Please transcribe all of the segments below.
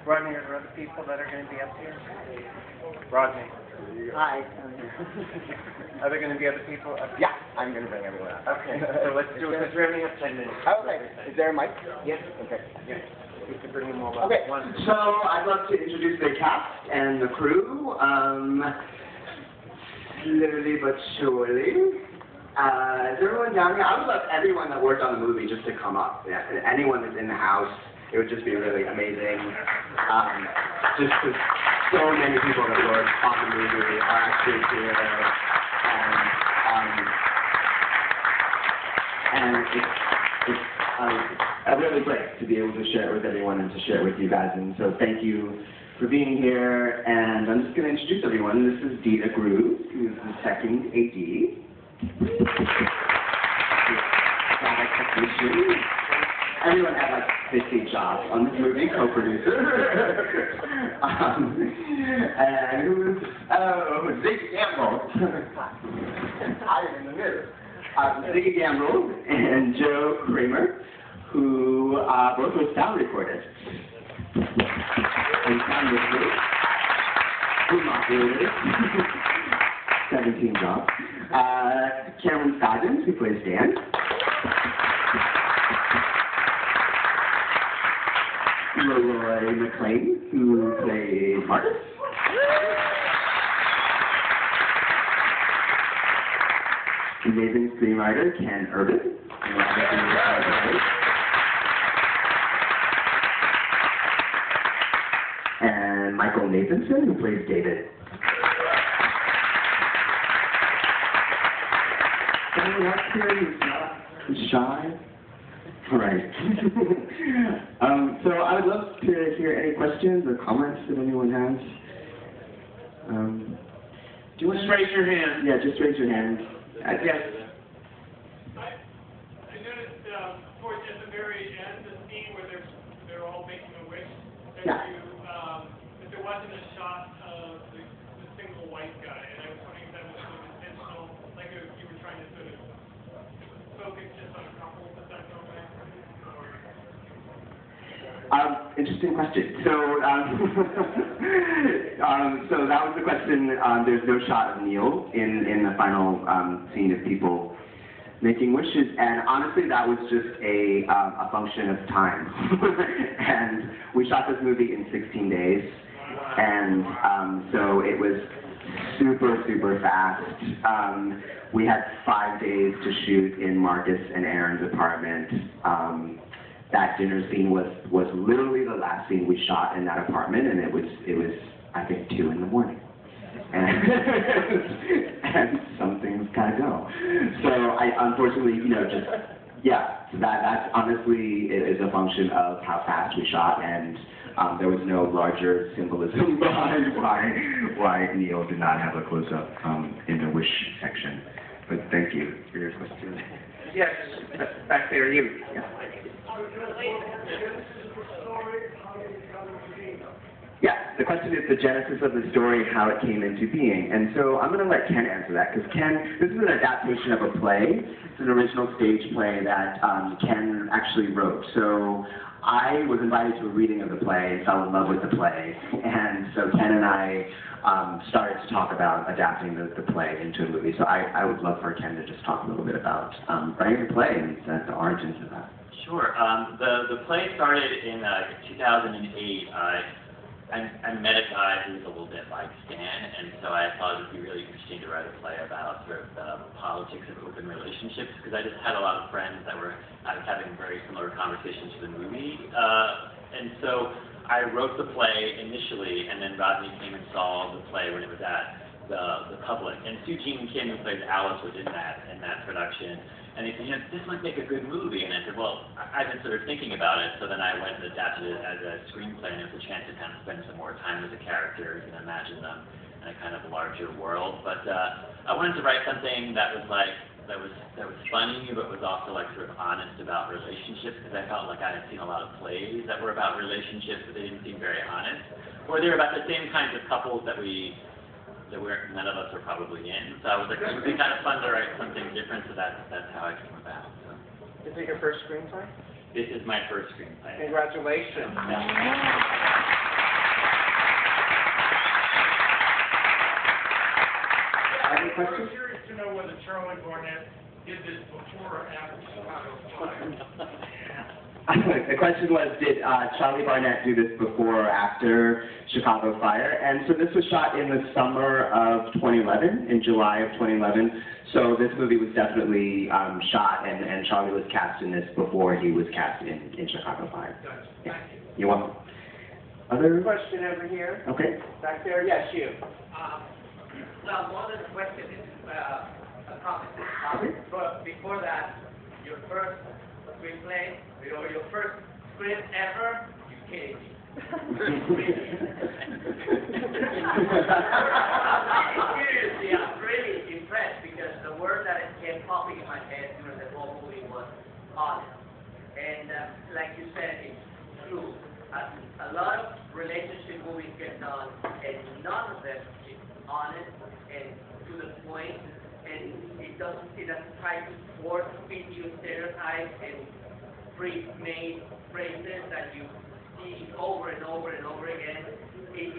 Rodney, are there other people that are going to be up here? Rodney. Hi. Are there going to be other people up here? Yeah, I'm going to bring everyone up. Okay, so let's do it, because we only have 10 minutes. Okay. Is there a mic? Yes. Okay. Yes. We can bring them all up. Okay, One. so I'd love to introduce the cast and the crew. Slowly but surely. Is everyone down here? I would love everyone that worked on the movie just to come up. Yeah, anyone that's in the house, it would just be really amazing. Just because so many people that worked on the movie are actually here. And it's really great to be able to share it with everyone and to share it with you guys. And so thank you for being here. And I'm just going to introduce everyone. This is Dita Groove, who is the second AD. Everyone had like 50 jobs on this movie, co-producer. And who's Ziggy Gamble. I'm in the middle. Ziggy Gamble and Joe Kramer, who both were sound recorded. And sound recorded. Who not really? 17 jobs. Cameron Scoggins, who plays Dan. Leroy McClain, who plays Marcus. Amazing screenwriter Ken Urban. And Michael Nathanson, who plays David. Anyone else here who's shy? All right. So I would love to hear any questions or comments that anyone has. Do you want to raise your hand? Yeah, just raise your hand. Yes. I noticed towards the very end, the scene where they're all making a wish, that yeah. that there wasn't a shot of the single white guy, and I was wondering if that was sort of intentional, like if you were trying to sort of focus just on a couple of that moment. Interesting question. So, so that was the question. There's no shot of Neil in the final scene of people making wishes, and honestly, that was just a function of time. And we shot this movie in 16 days, and so it was super fast. We had 5 days to shoot in Marcus and Aaron's apartment. That dinner scene was literally the last scene we shot in that apartment, and it was I think 2 in the morning. And some things gotta go. So I unfortunately, that's honestly is a function of how fast we shot, and there was no larger symbolism behind why Neil did not have a close-up in the wish section. But thank you for your question. Yes, back there, you. Yeah. Yeah, the question is the genesis of the story, how it came into being. And so I'm going to let Ken answer that, because Ken, this is an adaptation of a play. It's an original stage play that Ken actually wrote. So I was invited to a reading of the play, fell in love with the play, and so Ken and I started to talk about adapting the play into a movie. So I would love for Ken to just talk a little bit about writing the play and the origins of that. Sure. The play started in 2008. I met a guy who was a little bit like Stan, and so I thought it would be really interesting to write a play about sort of the politics of open relationships, because I just had a lot of friends that were having very similar conversations to the movie. And so I wrote the play initially, and then Rodney came and saw the play when it was at the public. And Sue Jean Kim, who plays Alice, was in that production. And he said, this might make a good movie. And I said, well, I've been sort of thinking about it. So then I went and adapted it as a screenplay, and it was a chance to kind of spend some more time with the characters and imagine them in a kind of larger world. But I wanted to write something that was funny, but was also like sort of honest about relationships, because I felt like I had seen a lot of plays that were about relationships, but they didn't seem very honest. Or they were about the same kinds of couples that none of us are probably in. So I was like, it would be kind of fun to write something different, so that's how I came about. So. Is it your first screenplay? This is my first screenplay. Congratulations. Yeah. other questions? I'm curious to know whether Charlie Barnett did this before or after Chicago Fire. The question was, did Charlie Barnett do this before or after Chicago Fire? And so this was shot in the summer of 2011, in July of 2011. So this movie was definitely shot, and Charlie was cast in this before he was cast in Chicago Fire. Gotcha. Yeah. Thank you. You're welcome. Other? Question over here. Okay. Back there, yes, you. Well, more than a question, this is a comment. But before that, your first screenplay, your first script ever, you kidding me. Seriously, I'm really impressed because the word that kept popping in my head during the whole movie was honest. And like you said, it's true. A lot of relationship movies get done, and none of them is honest and to the point, and it doesn't try to force feed you stereotypes and pre-made phrases that you see over and over and over again. It's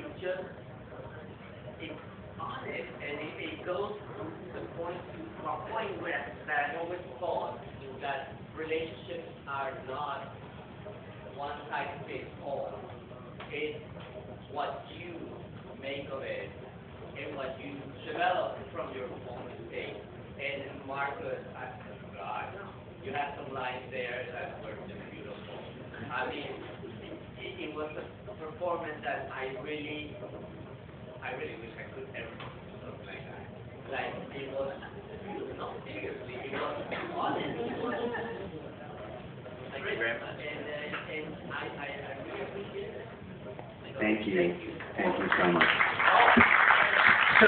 honest, and it goes to the point where that I always thought that relationships are not one size fits all. It's what you make of it and what you develop from your own mistake. And Marcus, God, you had some lines there that were just beautiful. I mean, it was a performance that I really wish I could ever do something like that. Like, it was, no, seriously, it was honest. It was Thank you very much. And I really appreciate it. Thank you. Thank you so much. So,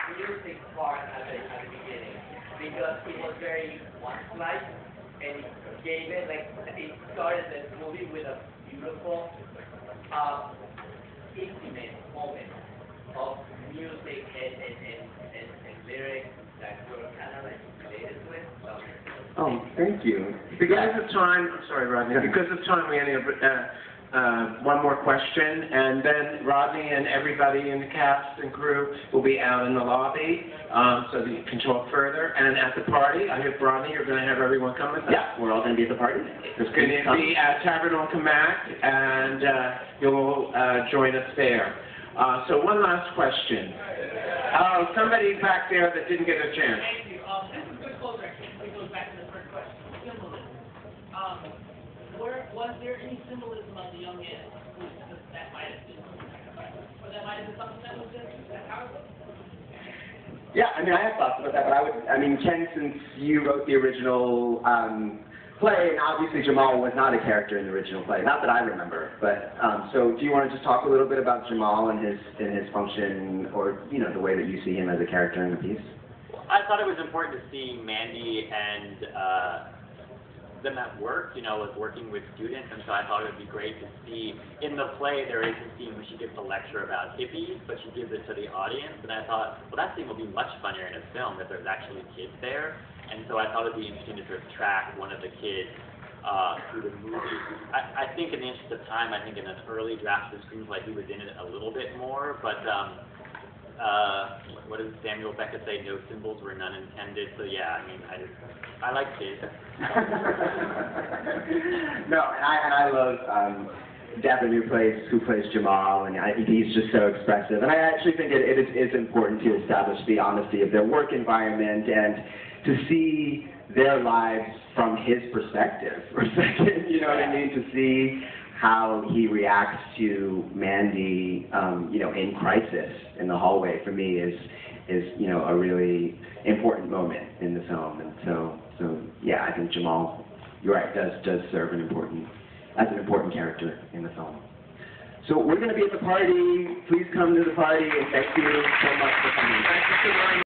the music part at the beginning, because it was very one-like, and it gave it, like, it started the movie with a beautiful, intimate moment of music and lyrics that were kind of like related to it. So, Oh, thank you. Because of time, I'm sorry, Rodney. Because of time, we only have one more question, and then Rodney and everybody in the cast and crew will be out in the lobby, so that you can talk further. And at the party, I hope, Rodney, you're going to have everyone come with us. Yeah, we're all going to be at the party. It's going to be at Tavern on Camac, and you'll join us there. So one last question. Oh, somebody back there that didn't get a chance. Thank you. This is a good closer, actually. It goes back to the first question. Symbolism. Was there any symbolism of the young man that might have been, or that might have been something that was that powerful? Yeah, I mean, I have thoughts about that, but Ken, since you wrote the original play, and obviously Jamal was not a character in the original play, not that I remember, but, so do you want to just talk a little bit about Jamal and his function, or, you know, the way that you see him as a character in the piece? I thought it was important to see Mandy and them at work, you know, like working with students, and so I thought it would be great to see, in the play there is a scene where she gives a lecture about hippies, but she gives it to the audience, and I thought, well, that scene will be much funnier in a film if there's actually kids there, and so I thought it would be interesting to sort of track one of the kids through the movie. I think in the interest of time, I think in an early draft of the screenplay he was in it a little bit more, but what does Samuel Beckett say? No symbols were none intended. So yeah, I mean, I like kids. No, and I love Devin, who plays Jamal, and he's just so expressive. And I actually think it is important to establish the honesty of their work environment and to see their lives from his perspective for a second. You know what I mean? To see how he reacts to Mandy, you know, in crisis in the hallway, for me is you know, a really important moment in the film. And so yeah, I think Jamal, you're right, does serve as an important character in the film. So we're going to be at the party. Please come to the party, and thank you so much for coming. Thank you so very much.